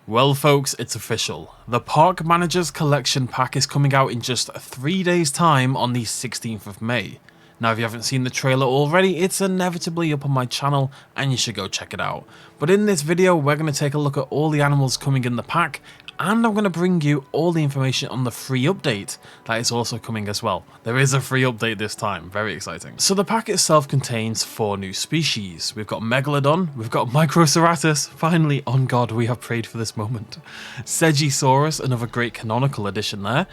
Well folks, it's official. The Park Manager's Collection Pack is coming out in just 3 days time on the 16th of May. Now if you haven't seen the trailer already, it's inevitably up on my channel and you should go check it out. But in this video we're going to take a look at all the animals coming in the pack, and I'm going to bring you all the information on the free update that is also coming as well. There is a free update this time, very exciting. So the pack itself contains 4 new species. We've got Megalodon, we've got Microceratus, finally, on God, we have prayed for this moment. Segisaurus, another great canonical addition there,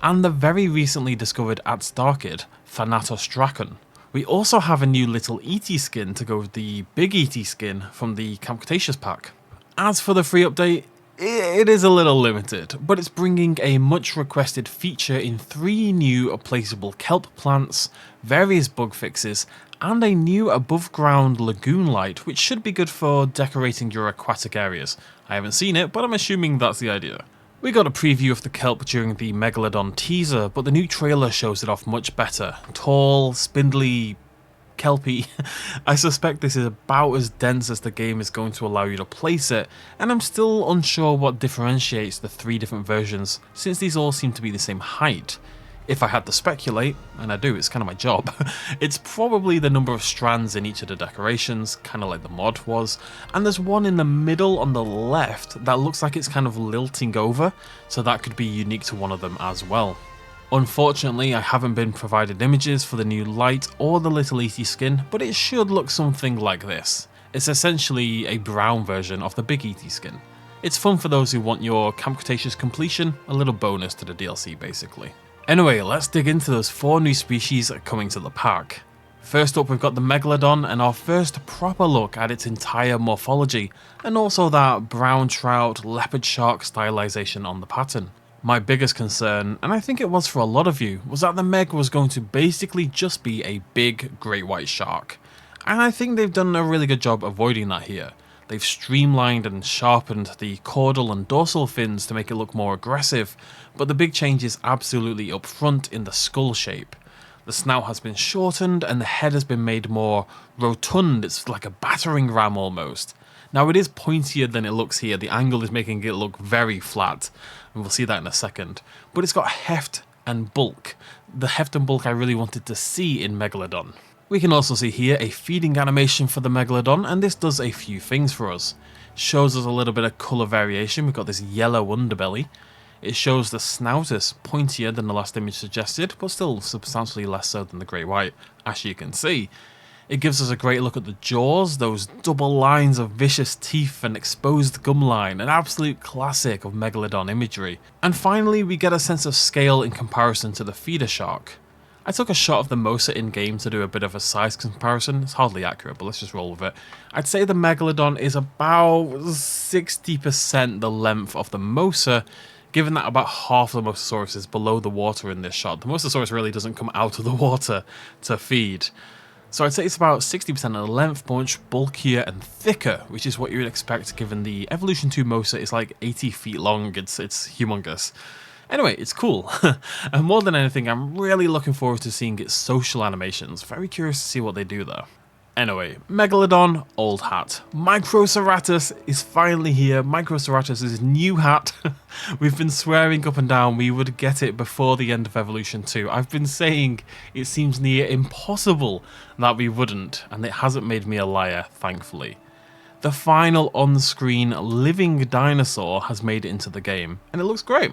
and the very recently discovered at Starkid, Thanatos Draken. We also have a new little ETIE skin to go with the big ETIE skin from the Camp Cretaceous pack. As for the free update, it is a little limited, but it's bringing a much requested feature in 3 new placeable kelp plants, various bug fixes, and a new above ground lagoon light, which should be good for decorating your aquatic areas. I haven't seen it, but I'm assuming that's the idea. We got a preview of the kelp during the Megalodon teaser, but the new trailer shows it off much better. Tall, spindly, kelpy. I suspect this is about as dense as the game is going to allow you to place it, and I'm still unsure what differentiates the 3 different versions, since these all seem to be the same height. If I had to speculate, and I do, it's kind of my job, it's probably the number of strands in each of the decorations, kind of like the mod was, and there's one in the middle on the left that looks like it's kind of lilting over, so that could be unique to one of them as well. Unfortunately, I haven't been provided images for the new light or the little ETIE skin, but it should look something like this. It's essentially a brown version of the big ETIE skin. It's fun for those who want your Camp Cretaceous completion, a little bonus to the DLC basically. Anyway, let's dig into those 4 new species coming to the pack. First up, we've got the Megalodon, and our first proper look at its entire morphology, and also that brown trout, leopard shark stylization on the pattern. My biggest concern, and I think it was for a lot of you, was that the Meg was going to basically just be a big great white shark. And I think they've done a really good job avoiding that here. They've streamlined and sharpened the caudal and dorsal fins to make it look more aggressive, but the big change is absolutely up front in the skull shape. The snout has been shortened and the head has been made more rotund. It's like a battering ram almost. Now it is pointier than it looks here, the angle is making it look very flat, and we'll see that in a second. But it's got heft and bulk, the heft and bulk I really wanted to see in Megalodon. We can also see here a feeding animation for the Megalodon, and this does a few things for us. Shows us a little bit of colour variation. We've got this yellow underbelly. It shows the snout is pointier than the last image suggested, but still substantially less so than the great white, as you can see. It gives us a great look at the jaws, those double lines of vicious teeth and exposed gum line, an absolute classic of Megalodon imagery. And finally, we get a sense of scale in comparison to the feeder shark. I took a shot of the Mosa in-game to do a bit of a size comparison. It's hardly accurate, but let's just roll with it. I'd say the Megalodon is about 60% the length of the Mosa, given that about half the Mosasaurus is below the water in this shot. The Mosasaurus really doesn't come out of the water to feed. So I'd say it's about 60% of the length, much bulkier and thicker, which is what you would expect given the Evolution 2 Mosa is like 80 feet long, it's humongous. Anyway, it's cool, and more than anything, I'm really looking forward to seeing its social animations. Very curious to see what they do there. Anyway, Megalodon, old hat. Microceratus is finally here. Microceratus' new hat. We've been swearing up and down we would get it before the end of Evolution 2. I've been saying it seems near impossible that we wouldn't, and it hasn't made me a liar, thankfully. The final on-screen living dinosaur has made it into the game, and it looks great.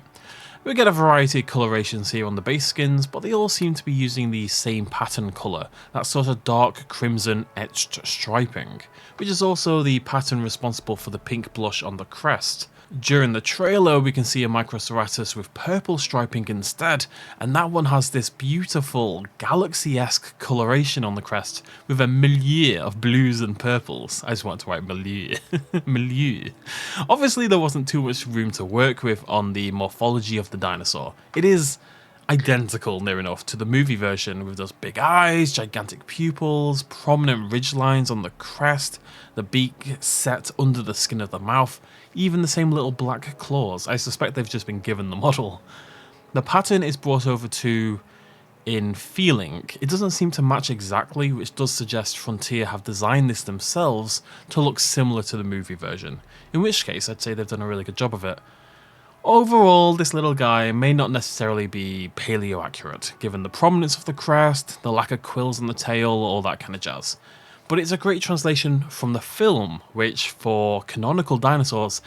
We get a variety of colorations here on the base skins, but they all seem to be using the same pattern colour, that sort of dark crimson etched striping, which is also the pattern responsible for the pink blush on the crest. During the trailer we can see a Microceratus with purple striping instead, and that one has this beautiful galaxy-esque coloration on the crest with a milieu of blues and purples. I just wanted to write milieu. Milieu. Obviously there wasn't too much room to work with on the morphology of the dinosaur. It is identical near enough to the movie version, with those big eyes, gigantic pupils, prominent ridge lines on the crest, the beak set under the skin of the mouth, even the same little black claws. I suspect they've just been given the model. The pattern is brought over to in feeling. It doesn't seem to match exactly, which does suggest Frontier have designed this themselves to look similar to the movie version, in which case I'd say they've done a really good job of it. Overall, this little guy may not necessarily be paleo accurate, given the prominence of the crest, the lack of quills on the tail, all that kind of jazz. But it's a great translation from the film, which for canonical dinosaurs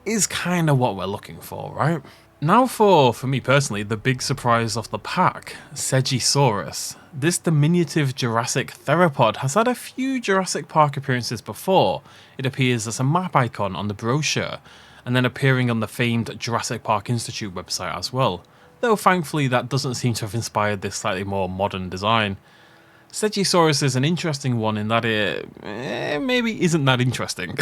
is kind of what we're looking for, right? Now for me personally, the big surprise of the pack, Segisaurus. This diminutive Jurassic theropod has had a few Jurassic Park appearances before. It appears as a map icon on the brochure, and then appearing on the famed Jurassic Park Institute website as well, though thankfully that doesn't seem to have inspired this slightly more modern design. Segisaurus is an interesting one in that it maybe isn't that interesting,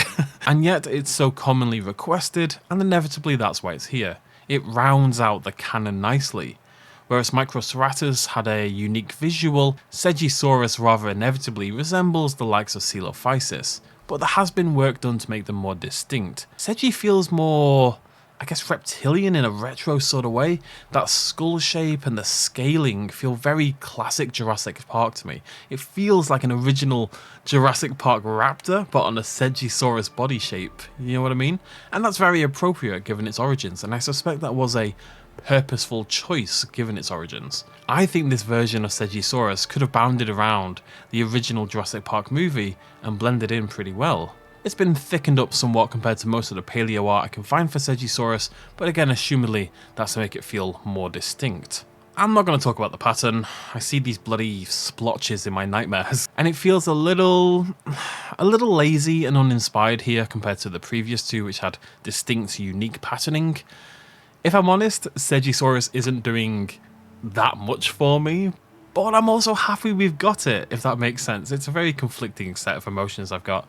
and yet it's so commonly requested, and inevitably that's why it's here. It rounds out the canon nicely. Whereas Microceratus had a unique visual, Segisaurus rather inevitably resembles the likes of Coelophysis, but there has been work done to make them more distinct. Segi feels more, I guess, reptilian in a retro sort of way. That skull shape and the scaling feel very classic Jurassic Park to me. It feels like an original Jurassic Park raptor, but on a Segisaurus body shape, you know what I mean? And that's very appropriate given its origins, and I suspect that was a purposeful choice given its origins. I think this version of Segisaurus could have bounded around the original Jurassic Park movie and blended in pretty well. It's been thickened up somewhat compared to most of the paleo art I can find for Segisaurus, but again, assumedly, that's to make it feel more distinct. I'm not going to talk about the pattern. I see these bloody splotches in my nightmares, and it feels a little lazy and uninspired here compared to the previous two, which had distinct, unique patterning. If I'm honest, Segisaurus isn't doing that much for me, but I'm also happy we've got it, if that makes sense. It's a very conflicting set of emotions I've got.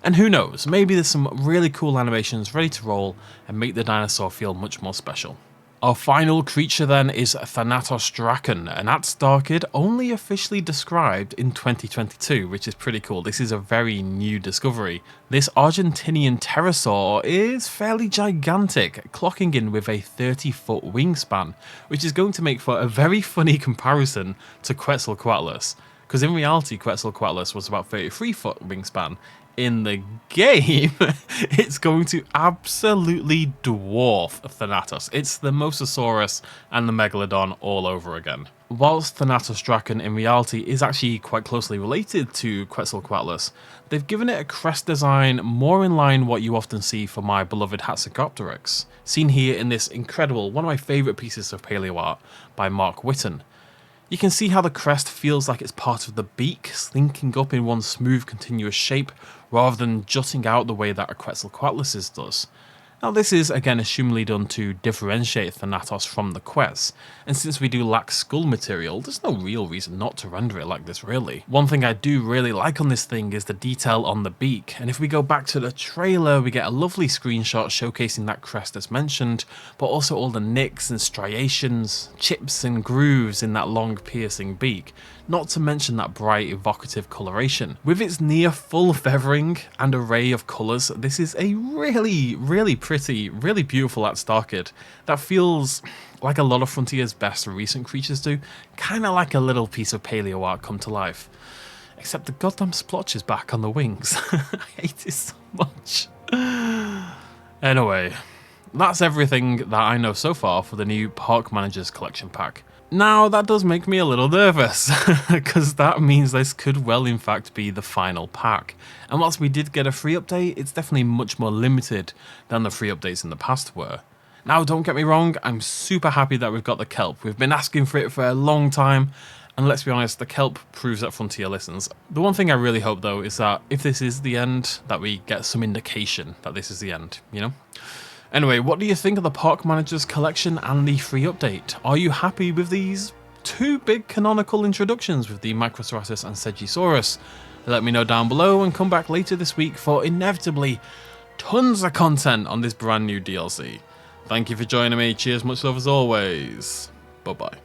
And who knows, maybe there's some really cool animations ready to roll and make the dinosaur feel much more special. Our final creature then is Thanatos Draken, an Atstarkid only officially described in 2022, which is pretty cool. This is a very new discovery. This Argentinian pterosaur is fairly gigantic, clocking in with a 30-foot wingspan, which is going to make for a very funny comparison to Quetzalcoatlus, because in reality Quetzalcoatlus was about 33-foot wingspan. In the game, it's going to absolutely dwarf Thanatos. It's the Mosasaurus and the Megalodon all over again. Whilst Thanatos Draken in reality is actually quite closely related to Quetzalcoatlus, they've given it a crest design more in line what you often see for my beloved Hatzegopteryx, seen here in this incredible, one of my favourite pieces of paleo art by Mark Whitten. You can see how the crest feels like it's part of the beak, slinking up in one smooth continuous shape, rather than jutting out the way that a Quetzalcoatlus does. Now this is again assumedly done to differentiate Thanatos from the Quetz, and since we do lack skull material, there's no real reason not to render it like this really. One thing I do really like on this thing is the detail on the beak, and if we go back to the trailer we get a lovely screenshot showcasing that crest as mentioned, but also all the nicks and striations, chips and grooves in that long piercing beak, not to mention that bright evocative coloration. With its near full feathering and array of colours, this is a really pretty, really beautiful Atstarkid that feels like a lot of Frontier's best recent creatures do, kind of like a little piece of paleo art come to life. Except the goddamn splotch is back on the wings. I hate it so much. Anyway, that's everything that I know so far for the new Park Managers Collection Pack. Now that does make me a little nervous, because that means this could well in fact be the final pack. And whilst we did get a free update, it's definitely much more limited than the free updates in the past were. Now don't get me wrong, I'm super happy that we've got the Kelp. We've been asking for it for a long time, and let's be honest, the Kelp proves that Frontier listens. The one thing I really hope though is that if this is the end, that we get some indication that this is the end, you know? Anyway, what do you think of the Park Managers collection and the free update? Are you happy with these two big canonical introductions with the Microceratus and Segisaurus? Let me know down below and come back later this week for inevitably tons of content on this brand new DLC. Thank you for joining me, cheers, much love as always, bye bye.